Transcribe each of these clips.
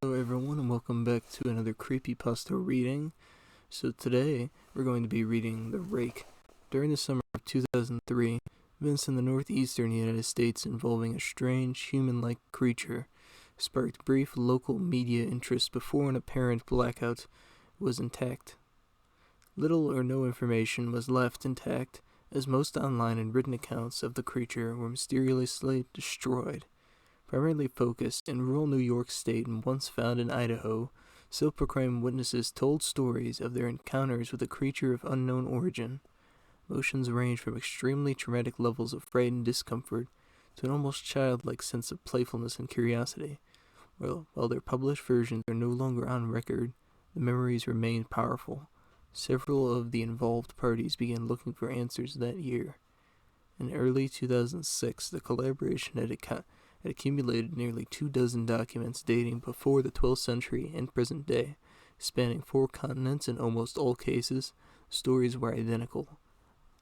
Hello everyone and welcome back to another Creepypasta reading. So today we're going to be reading The Rake. During the summer of 2003, events in the northeastern United States involving a strange human-like creature sparked brief local media interest before an apparent blackout was intact. Little or no information was left intact, as most online and written accounts of the creature were mysteriously destroyed. Primarily focused in rural New York State and once found in Idaho, self-proclaimed witnesses told stories of their encounters with a creature of unknown origin. Emotions range from extremely traumatic levels of fright and discomfort to an almost childlike sense of playfulness and curiosity. While their published versions are no longer on record, the memories remain powerful. Several of the involved parties began looking for answers that year. In early 2006, the collaboration had accumulated nearly 24 documents dating before the 12th century and present day, spanning 4 continents. In almost all cases, stories were identical.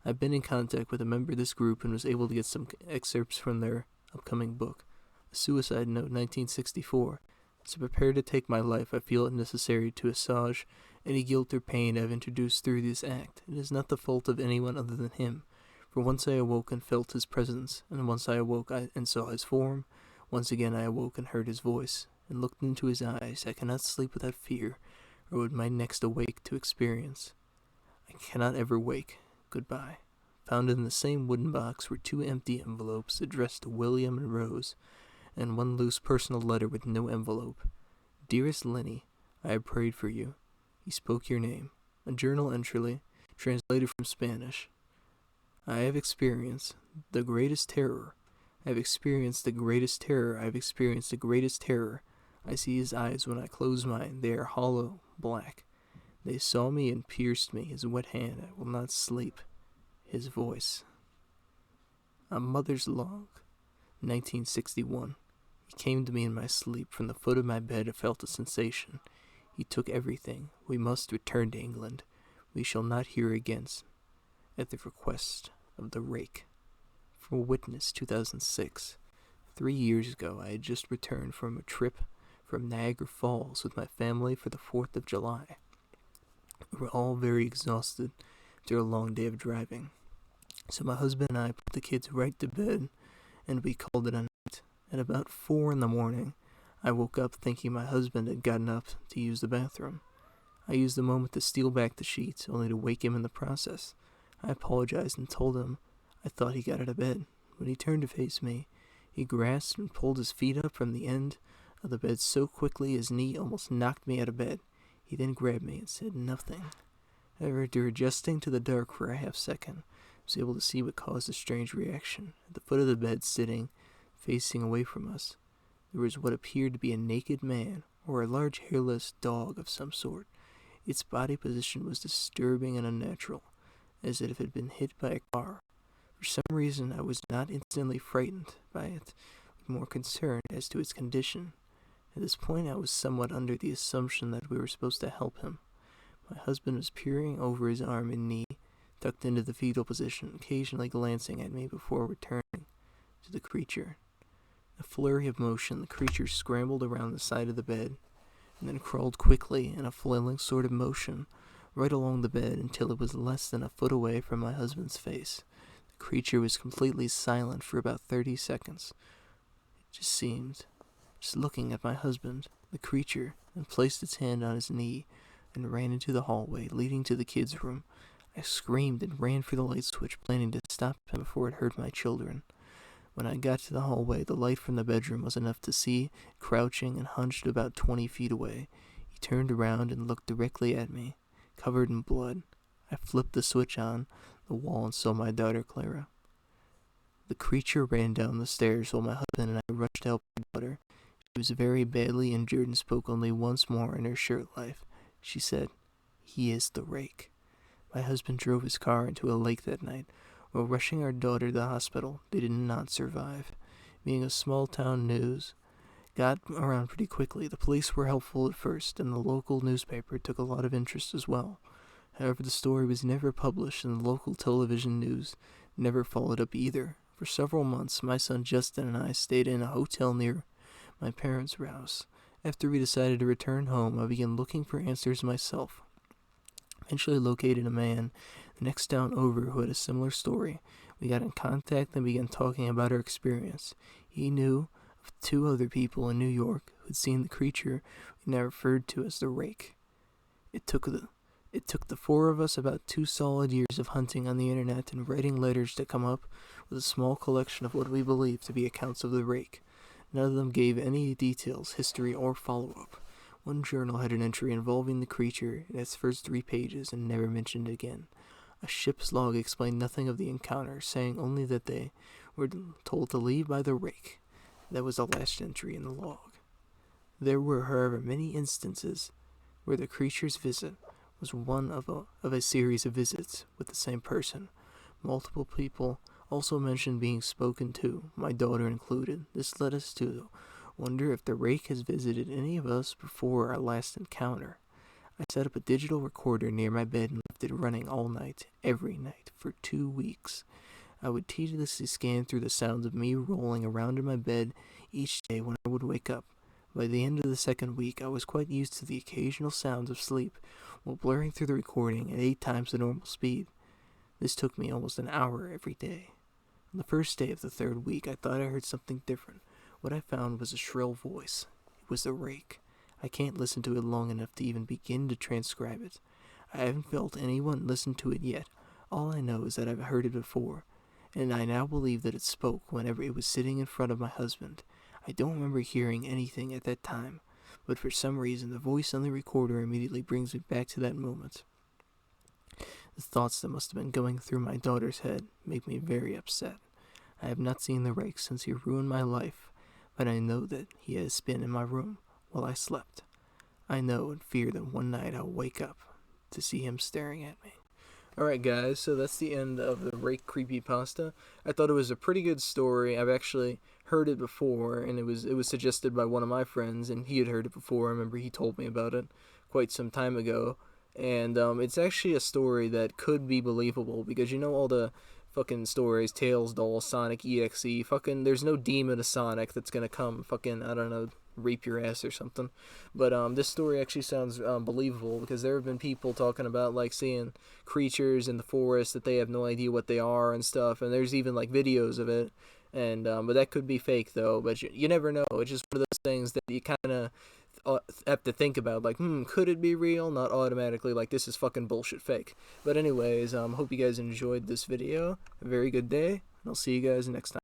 I've been in contact with a member of this group and was able to get some excerpts from their upcoming book, A Suicide Note, 1964. To prepare to take my life, I feel it necessary to assuage any guilt or pain I've introduced through this act. It is not the fault of anyone other than him. For once I awoke and felt his presence, and once I awoke and saw his form. Once again I awoke and heard his voice, and looked into his eyes. I cannot sleep without fear, or would my next awake to experience. I cannot ever wake. Goodbye. Found in the same wooden box were 2 empty envelopes addressed to William and Rose, and 1 loose personal letter with no envelope. Dearest Lenny, I have prayed for you. He spoke your name. A journal entry, translated from Spanish. I have experienced the greatest terror. I have experienced the greatest terror. I have experienced the greatest terror. I see his eyes when I close mine. They are hollow, black. They saw me and pierced me. His wet hand. I will not sleep. His voice. A mother's log. 1961. He came to me in my sleep. From the foot of my bed I felt a sensation. He took everything. We must return to England. We shall not hear again. At the request of the Rake. For Witness, 2006. 3 years ago, I had just returned from a trip from Niagara Falls with my family for the 4th of July. We were all very exhausted after a long day of driving. So my husband and I put the kids right to bed, and we called it a night. At about 4 in the morning, I woke up thinking my husband had gotten up to use the bathroom. I used the moment to steal back the sheets, only to wake him in the process. I apologized and told him I thought he got out of bed. When he turned to face me, he grasped and pulled his feet up from the end of the bed so quickly his knee almost knocked me out of bed. He then grabbed me and said nothing. However, after adjusting to the dark for a half second, I was able to see what caused the strange reaction. At the foot of the bed, sitting, facing away from us, there was what appeared to be a naked man or a large hairless dog of some sort. Its body position was disturbing and unnatural, as if it had been hit by a car. For some reason, I was not instantly frightened by it, but more concerned as to its condition. At this point, I was somewhat under the assumption that we were supposed to help him. My husband was peering over his arm and knee, tucked into the fetal position, occasionally glancing at me before returning to the creature. In a flurry of motion, the creature scrambled around the side of the bed, and then crawled quickly in a flailing sort of motion right along the bed until it was less than a foot away from my husband's face. The creature was completely silent for about 30 seconds. It just seemed, just looking at my husband. The creature then placed its hand on his knee and ran into the hallway leading to the kids' room. I screamed and ran for the light switch, planning to stop him before it hurt my children. When I got to the hallway, the light from the bedroom was enough to see, crouching and hunched about 20 feet away. He turned around and looked directly at me, covered in blood. I flipped the switch on the wall and saw my daughter Clara. The creature ran down the stairs while my husband and I rushed to help my daughter. She was very badly injured and spoke only once more in her short life. She said, "He is the Rake." My husband drove his car into a lake that night. While rushing our daughter to the hospital, they did not survive. Being a small town news, got around pretty quickly. The police were helpful at first, and the local newspaper took a lot of interest as well. However, the story was never published, and the local television news never followed up either. For several months, my son Justin and I stayed in a hotel near my parents' house, After we decided to return home, I began looking for answers myself. Eventually located a man the next town over who had a similar story. We got in contact and began talking about our experience. He knew of 2 other people in New York who had seen the creature we now referred to as the Rake. It took the 4 of us about 2 solid years of hunting on the internet and writing letters to come up with a small collection of what we believed to be accounts of the Rake. None of them gave any details, history, or follow-up. One journal had an entry involving the creature in its first 3 pages and never mentioned it again. A ship's log explained nothing of the encounter, saying only that they were told to leave by the Rake. That was the last entry in the log. There were, however, many instances where the creature's visit was one of a series of visits with the same person. Multiple people also mentioned being spoken to, my daughter included. This led us to wonder if the Rake has visited any of us before our last encounter. I set up a digital recorder near my bed and left it running all night, every night, for 2 weeks. I would tediously scan through the sounds of me rolling around in my bed each day when I would wake up. By the end of the 2nd week, I was quite used to the occasional sounds of sleep while blurring through the recording at 8 times the normal speed. This took me almost an hour every day. On the first day of the 3rd week, I thought I heard something different. What I found was a shrill voice. It was the Rake. I can't listen to it long enough to even begin to transcribe it. I haven't felt anyone listen to it yet. All I know is that I've heard it before, and I now believe that it spoke whenever it was sitting in front of my husband. I don't remember hearing anything at that time, but for some reason the voice on the recorder immediately brings me back to that moment. The thoughts that must have been going through my daughter's head make me very upset. I have not seen the Rake since he ruined my life, but I know that he has been in my room while I slept. I know and fear that one night I'll wake up to see him staring at me. Alright guys, so that's the end of the Rake Creepypasta. I thought it was a pretty good story. I've actually heard it before, and it was suggested by one of my friends, and he had heard it before. I remember he told me about it quite some time ago. And it's actually a story that could be believable, because you know all the fucking stories, Tails, Doll, Sonic, EXE, fucking, there's no demon of Sonic that's gonna come fucking, I don't know, rape your ass or something. But this story actually sounds believable, because there have been people talking about like seeing creatures in the forest that they have no idea what they are and stuff, and there's even like videos of it. And but that could be fake though, but you never know. It's just one of those things that you kind of have to think about, like, could it be real? Not automatically like this is fucking bullshit fake. But anyways, hope you guys enjoyed this video. A very good day, and I'll see you guys next time.